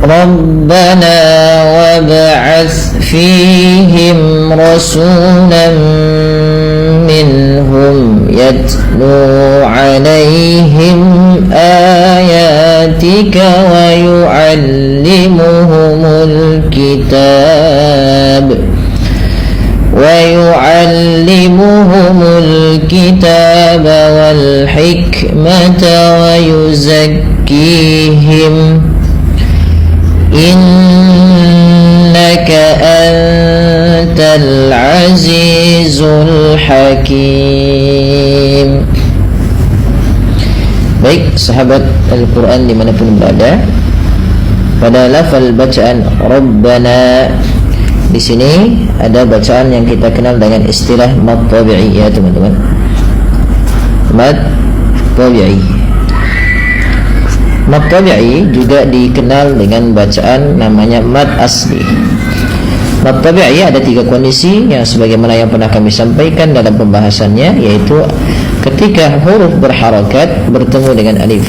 Rabbana wab'ats fihim rasulan minhum yatlu alaihim ayatika wa yu'allimuhumul kitab wal hikmata wa yuzakkihim innaka antal azizul hakim. Baik sahabat Al-Quran dimanapun berada, pada lafal bacaan Rabbana di sini ada bacaan yang kita kenal dengan istilah mad tabi'i, ya teman-teman. Mad tabi'i. Mad tabi'i juga dikenal dengan bacaan namanya mad asli. Mad tabi'i ada 3 kondisi yang sebagaimana yang pernah kami sampaikan dalam pembahasannya, yaitu ketika huruf berharakat bertemu dengan alif,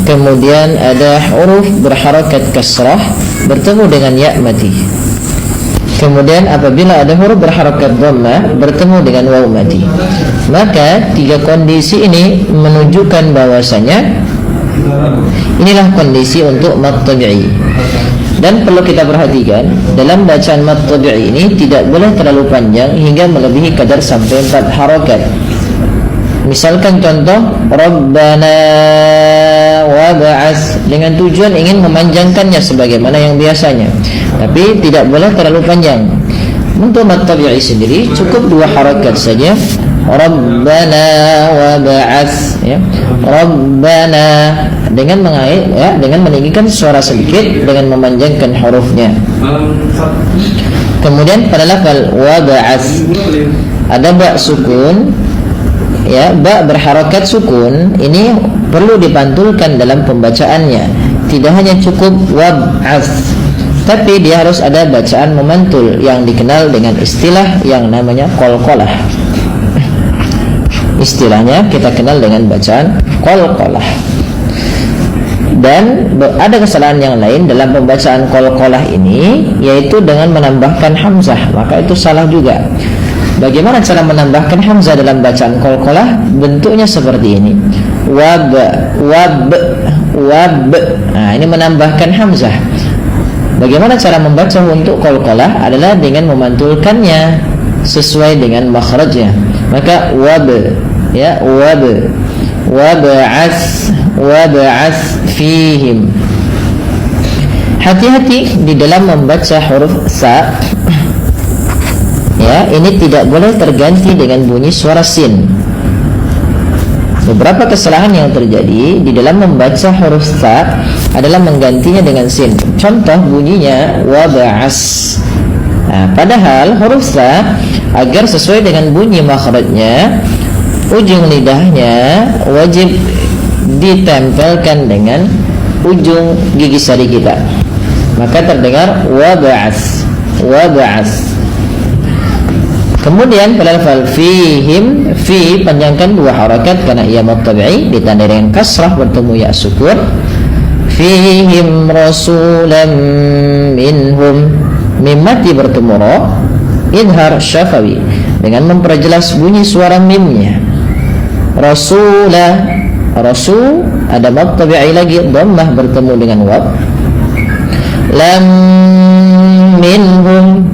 kemudian ada huruf berharakat kasrah bertemu dengan ya mati, kemudian apabila ada huruf berharakat dhammah bertemu dengan waw mati. Maka 3 kondisi ini menunjukkan bahwasanya inilah kondisi untuk mad tabi'i. Dan perlu kita perhatikan, dalam bacaan mad tabi'i ini tidak boleh terlalu panjang hingga melebihi kadar sampai 4 harakat. Misalkan contoh Rabbana wab'ats, dengan tujuan ingin memanjangkannya sebagaimana yang biasanya, tapi tidak boleh terlalu panjang. Untuk mad tabi'i sendiri cukup 2 harakat saja. Rabbana wab'ats, ya. Rabbana dengan mengait, ya, dengan meninggikan suara sedikit dengan memanjangkan hurufnya. Kemudian pada lafal wab'ats ada ba sukun, ya, ba berharakat sukun. Ini perlu dipantulkan dalam pembacaannya. Tidak hanya cukup wab'ats, tapi dia harus ada bacaan memantul yang dikenal dengan istilah yang namanya qalqalah. Istilahnya kita kenal dengan bacaan qalqalah. Dan ada kesalahan yang lain dalam pembacaan qalqalah ini, yaitu dengan menambahkan hamzah, maka itu salah juga. Bagaimana cara menambahkan hamzah dalam bacaan qalqalah? Bentuknya seperti ini. Wab, wab, wab. Nah, ini menambahkan hamzah. Bagaimana cara membaca untuk qalqalah? Adalah dengan memantulkannya sesuai dengan makhrajnya. Maka wab, ya, wab, wab'ats, wab'ats fihim. Hati-hati di dalam membaca huruf sa, ya, ini tidak boleh terganti dengan bunyi suara sin. Beberapa kesalahan yang terjadi di dalam membaca huruf sa adalah menggantinya dengan sin. Contoh bunyinya wab'as. Nah, padahal huruf sa agar sesuai dengan bunyi makhrajnya, ujung lidahnya wajib ditempelkan dengan ujung gigi sari kita, maka terdengar wab'as, wab'as. Kemudian pada lafal fihim, fi panjangkan 2 harakat karena ia mad tabi'i, ditandai dengan kasrah bertemu ya sukun. Fihim rasulan minhum, mim mati bertemu ra, idhar syafawi dengan memperjelas bunyi suara mimnya. Rasulah, rasul ada mad tabi'i lagi, dhammah bertemu dengan waw. Lam minhum,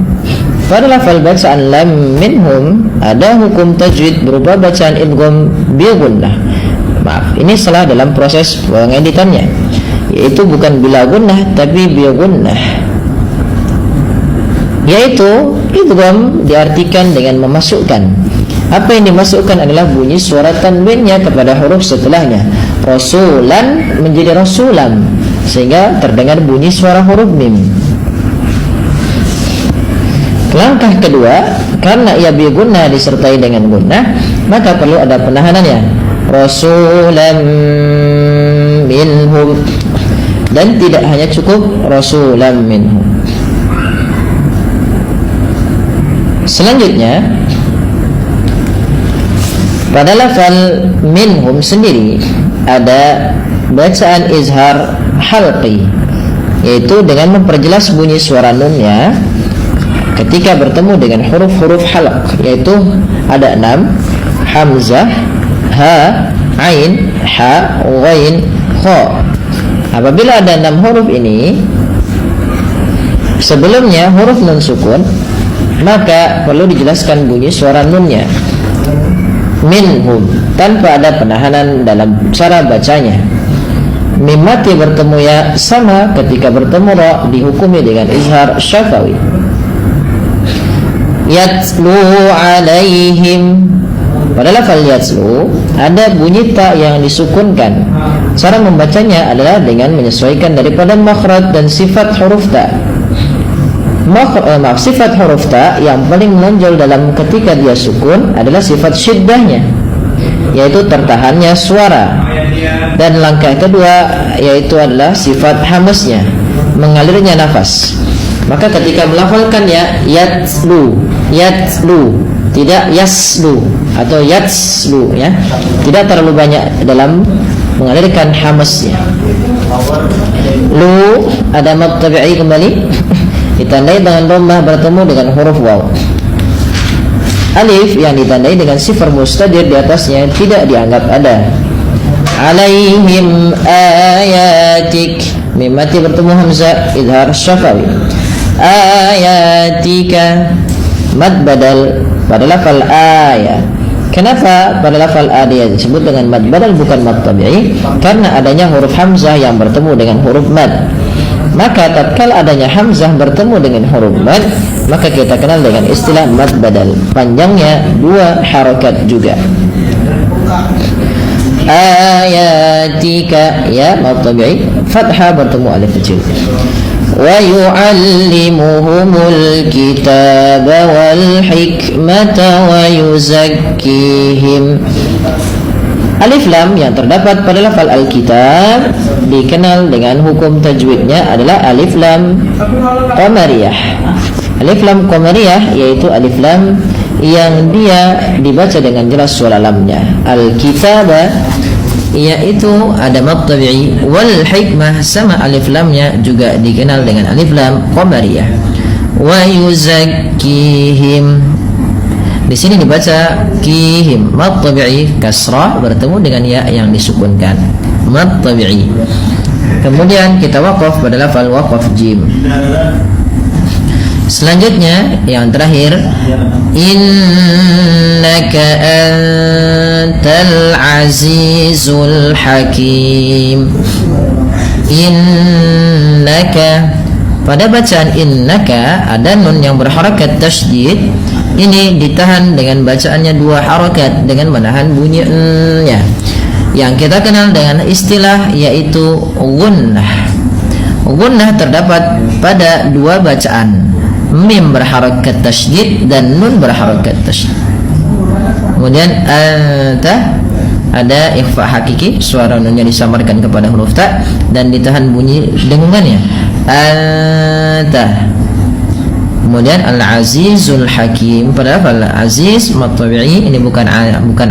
pada lafal bacaan lam minhum ada hukum tajwid berupa bacaan idgham bi gunnah. Maaf, ini salah dalam proses pengeditannya, yaitu bukan bila gunnah tapi bi gunnah. Yaitu idgham diartikan dengan memasukkan. Apa yang dimasukkan adalah bunyi suara tanwinnya kepada huruf setelahnya. Rasulan menjadi rasulam, sehingga terdengar bunyi suara huruf mim. Langkah kedua, karena ia bi gunnah disertai dengan gunnah, maka perlu ada penahanannya. Rasulam minhum, dan tidak hanya cukup rasulam minhum. Selanjutnya, pada lafal minhum sendiri ada bacaan izhar halqi. yaitu dengan memperjelas bunyi suara nunnya ketika bertemu dengan huruf-huruf halaq, yaitu ada 6: hamzah, ha, ain, ha, ghain, kha. Apabila ada 6 huruf ini, sebelumnya huruf nun sukun, maka perlu dijelaskan bunyi suara nunnya. Minhum, tanpa ada penahanan dalam cara bacanya. Mim mati bertemu ya sama ketika bertemu ra dihukumi dengan izhar syafawi. Yatslu alaihim, pada lafal yatslu ada bunyi ta yang disukunkan. Cara membacanya adalah dengan menyesuaikan daripada makhraj dan sifat huruf ta. Sifat huruf ta yang paling menonjol dalam ketika dia sukun adalah sifat syiddahnya, yaitu tertahannya suara. Dan langkah kedua yaitu adalah sifat hamasnya, mengalirnya nafas. Maka ketika melafalkan ya yatslu, yatslu, tidak yaslu atau yatslu ya, tidak terlalu banyak dalam mengalirkan hamasnya. Lu ada mad tabi'i kembali ditandai dengan dhammah bertemu dengan huruf waw. Alif yang ditandai dengan sifar mustadir di atasnya tidak dianggap ada. Alaihim ayatik, mim mati bertemu hamzah idhar syafawi. Ayatika, mad badal pada lafal ayat. Kenapa pada lafal dia disebut dengan mad badal bukan mad tabi'i? Karena adanya huruf hamzah yang bertemu dengan huruf mad. Maka tatkala adanya hamzah bertemu dengan huruf mad, maka kita kenal dengan istilah mad badal. Panjangnya 2 harakat juga. Ayatika ya mad tabi'i, fathah bertemu alif kecil. Wa yu'allimuhumul kitaba wal hikmata wa yuzakkihim. Alif lam yang terdapat pada lafal al-kitab dikenal dengan hukum tajwidnya adalah alif lam qamariyah. Alif lam qamariyah yaitu alif lam yang dia dibaca dengan jelas suara lamnya. Al-kitaba yaitu ada mad tabi'i, wal hikmah sama alif lamnya juga dikenal dengan alif lam qamariyah. Wa yuzakkihim, di sini dibaca kihim, mad tabi'i kasrah bertemu dengan ya yang disukunkan, mad tabi'i. Kemudian kita waqaf pada lafal waqaf jim. Selanjutnya yang terakhir, innaka antal azizul hakim. Innaka, pada bacaan innaka ada nun yang berharakat tasydid. Ini ditahan dengan bacaannya 2 harakat dengan menahan bunyi n-nya, yang kita kenal dengan istilah yaitu gunnah. Gunnah terdapat pada 2 bacaan, mim berharakat tasydid dan nun berharakat tasydid. Kemudian anta ada ikhfa hakiki, suara nunnya disamarkan kepada huruf ta dan ditahan bunyi dengungannya, anta. Kemudian al-azizul hakim, pada lafal aziz mad tabi'i, ini bukan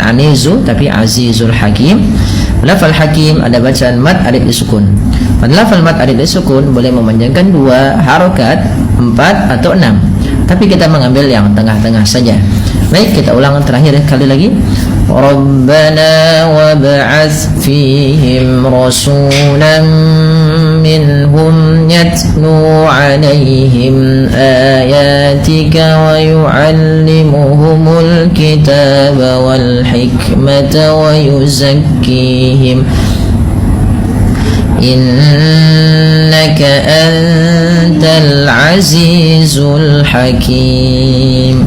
anizu tapi azizul hakim. Lafal hakim ada bacaan mad alif disukun. Pada lafal mad alif disukun boleh memanjangkan 2 harakat, 4 atau 6, tapi kita mengambil yang tengah-tengah saja. Baik, kita ulang terakhir kali lagi. Rabbana wab'ats fihim rasulan minhum yatlu alaihim ayatika wa yu'allimuhumul kitaba wal hikmata wa yuzakkihim innaka antal azizul hakim.